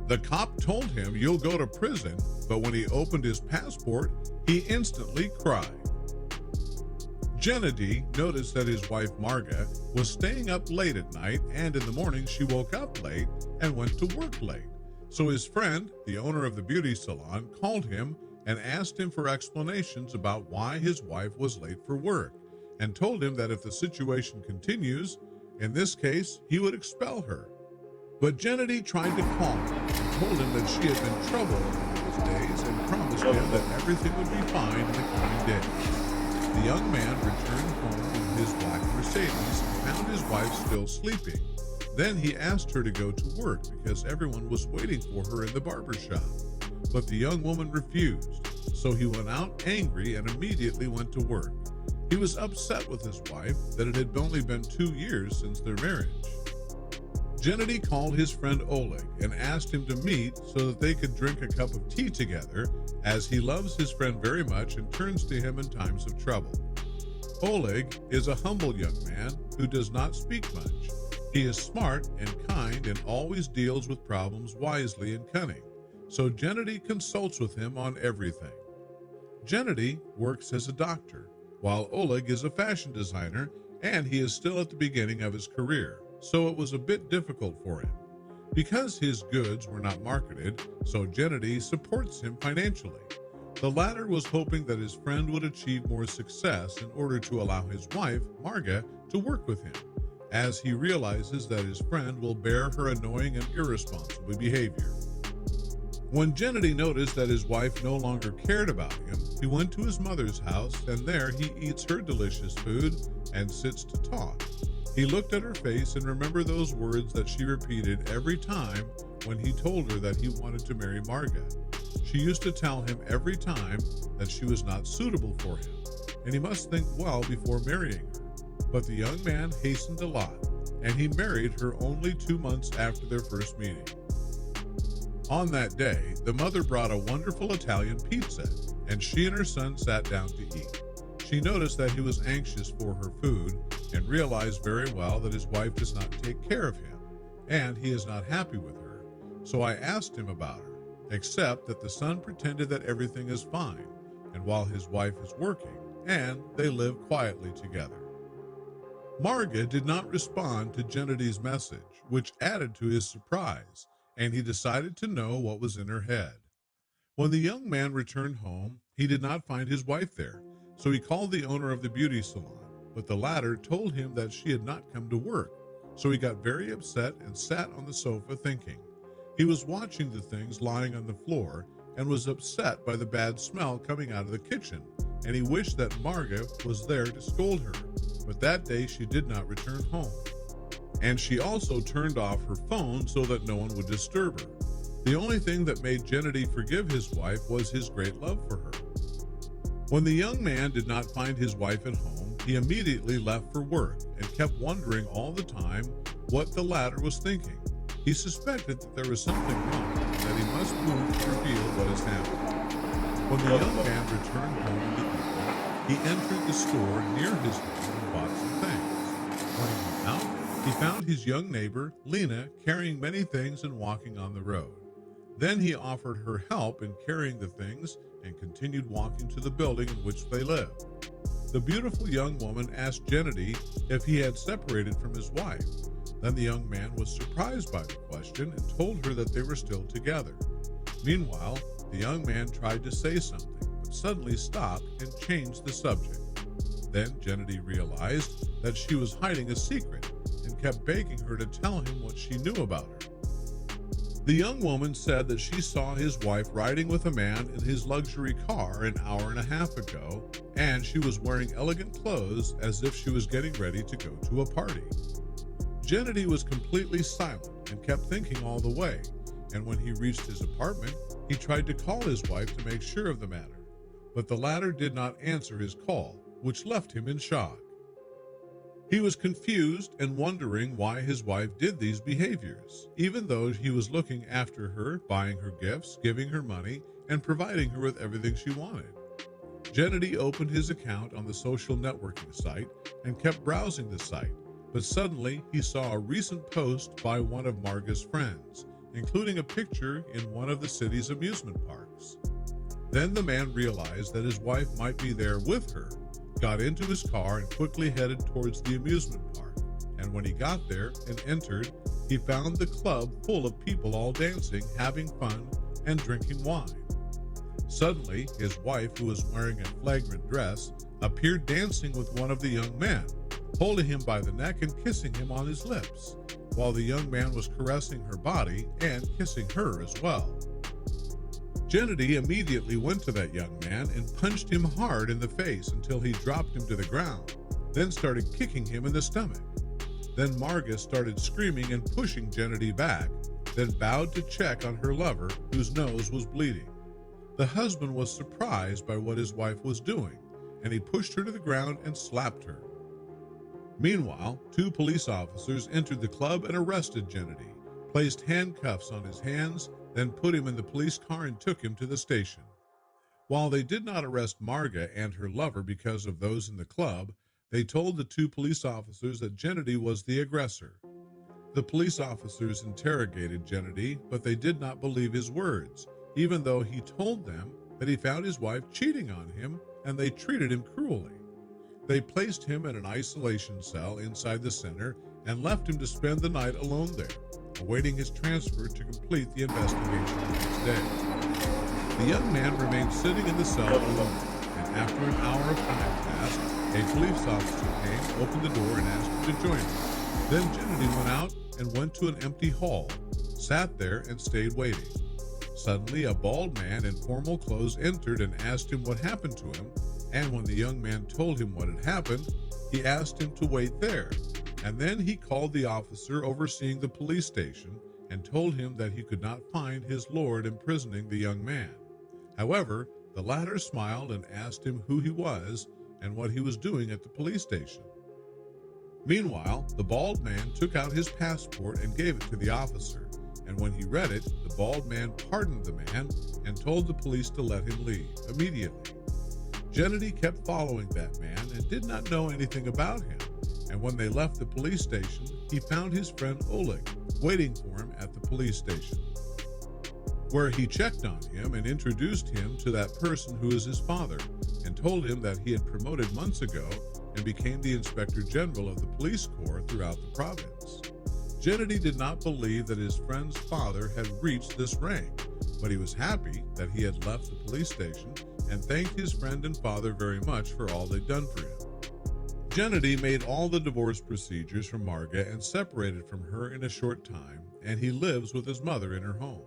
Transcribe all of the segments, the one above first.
The cop told him you'll go to prison, but when he opened his passport, he instantly cried. Gennady noticed that his wife Marga was staying up late at night, and in the morning she woke up late and went to work late. So his friend, the owner of the beauty salon, called him and asked him for explanations about why his wife was late for work, and told him that if the situation continues, in this case, he would expel her. But Gennady tried to calm him and told him that she had been troubled in those days and promised him that everything would be fine in the coming days. The young man returned home in his black Mercedes and found his wife still sleeping. Then he asked her to go to work because everyone was waiting for her in the barber shop. But the young woman refused, so he went out angry and immediately went to work. He was upset with his wife that it had only been 2 years since their marriage. Gennady called his friend Oleg and asked him to meet so that they could drink a cup of tea together, as he loves his friend very much and turns to him in times of trouble. Oleg is a humble young man who does not speak much. He is smart and kind and always deals with problems wisely and cunning, so Gennady consults with him on everything. Gennady works as a doctor, while Oleg is a fashion designer, and he is still at the beginning of his career, so it was a bit difficult for him. Because his goods were not marketed, so Gennady supports him financially. The latter was hoping that his friend would achieve more success in order to allow his wife, Marga, to work with him, as he realizes that his friend will bear her annoying and irresponsible behavior. When Gennady noticed that his wife no longer cared about him, he went to his mother's house, and there he eats her delicious food and sits to talk. He looked at her face and remembered those words that she repeated every time when he told her that he wanted to marry Marga. She used to tell him every time that she was not suitable for him, and he must think well before marrying her. But the young man hastened a lot, and he married her only 2 months after their first meeting. On that day, the mother brought a wonderful Italian pizza, and she and her son sat down to eat. She noticed that he was anxious for her food and realized very well that his wife does not take care of him, and he is not happy with her. So I asked him about her, except that the son pretended that everything is fine, and while his wife is working, and they live quietly together. Marga did not respond to Gennady's message, which added to his surprise, and he decided to know what was in her head. When the young man returned home, he did not find his wife there, so he called the owner of the beauty salon, but the latter told him that she had not come to work, so he got very upset and sat on the sofa thinking. He was watching the things lying on the floor and was upset by the bad smell coming out of the kitchen, and he wished that Marga was there to scold her, but that day she did not return home. And she also turned off her phone so that no one would disturb her. The only thing that made Gennady forgive his wife was his great love for her. When the young man did not find his wife at home, he immediately left for work and kept wondering all the time what the latter was thinking. He suspected that there was something wrong and that he must move to reveal what has happened. When the young man returned home in the evening, he entered the store near his home and bought some things. When he went out, he found his young neighbor, Lena, carrying many things and walking on the road. Then he offered her help in carrying the things and continued walking to the building in which they lived. The beautiful young woman asked Gennady if he had separated from his wife. Then the young man was surprised by the question and told her that they were still together. Meanwhile, the young man tried to say something, but suddenly stopped and changed the subject. Then Gennady realized that she was hiding a secret and kept begging her to tell him what she knew about her. The young woman said that she saw his wife riding with a man in his luxury car an hour and a half ago, and she was wearing elegant clothes as if she was getting ready to go to a party. Gennady was completely silent and kept thinking all the way, and when he reached his apartment, he tried to call his wife to make sure of the matter, but the latter did not answer his call, which left him in shock. He was confused and wondering why his wife did these behaviors, even though he was looking after her, buying her gifts, giving her money, and providing her with everything she wanted. Gennady opened his account on the social networking site and kept browsing the site, but suddenly he saw a recent post by one of Marga's friends, including a picture in one of the city's amusement parks. Then the man realized that his wife might be there with her, got into his car, and quickly headed towards the amusement park. And when he got there and entered, he found the club full of people all dancing, having fun, and drinking wine. Suddenly, his wife, who was wearing a flagrant dress, appeared dancing with one of the young men, holding him by the neck and kissing him on his lips, while the young man was caressing her body and kissing her as well. Gennady immediately went to that young man and punched him hard in the face until he dropped him to the ground, then started kicking him in the stomach. Then Marga started screaming and pushing Gennady back, then bowed to check on her lover, whose nose was bleeding. The husband was surprised by what his wife was doing, and he pushed her to the ground and slapped her. Meanwhile, 2 police officers entered the club and arrested Gennady, placed handcuffs on his hands, then put him in the police car and took him to the station. While they did not arrest Marga and her lover because of those in the club, they told the 2 police officers that Gennady was the aggressor. The police officers interrogated Gennady, but they did not believe his words, even though he told them that he found his wife cheating on him and they treated him cruelly. They placed him in an isolation cell inside the center and left him to spend the night alone there, awaiting his transfer to complete the investigation the next day. The young man remained sitting in the cell alone, and after an hour of time passed, a police officer came, opened the door, and asked him to join him. Then Gennady went out and went to an empty hall, sat there, and stayed waiting. Suddenly, a bald man in formal clothes entered and asked him what happened to him, and when the young man told him what had happened, he asked him to wait there, and then he called the officer overseeing the police station and told him that he could not find his lord imprisoning the young man. However, the latter smiled and asked him who he was and what he was doing at the police station. Meanwhile, the bald man took out his passport and gave it to the officer, and when he read it, the bald man pardoned the man and told the police to let him leave immediately. Gennady kept following that man and did not know anything about him, and when they left the police station, he found his friend Oleg waiting for him at the police station, where he checked on him and introduced him to that person who is his father, and told him that he had promoted months ago and became the Inspector General of the police corps throughout the province. Gennady did not believe that his friend's father had reached this rank, but he was happy that he had left the police station and thanked his friend and father very much for all they'd done for him. Gennady made all the divorce procedures for Marga and separated from her in a short time, and he lives with his mother in her home.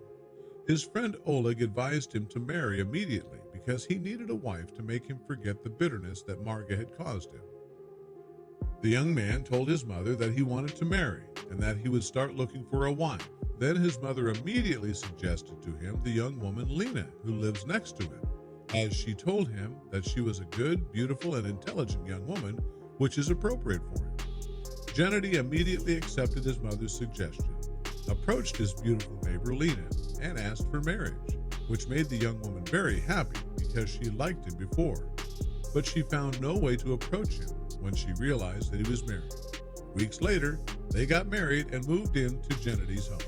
His friend Oleg advised him to marry immediately because he needed a wife to make him forget the bitterness that Marga had caused him. The young man told his mother that he wanted to marry and that he would start looking for a wife. Then his mother immediately suggested to him the young woman Lena, who lives next to him, as she told him that she was a good, beautiful, and intelligent young woman, which is appropriate for him. Gennady immediately accepted his mother's suggestion, approached his beautiful neighbor Lena, and asked for marriage, which made the young woman very happy because she liked him before. But she found no way to approach him when she realized that he was married. Weeks later, they got married and moved into Gennady's home.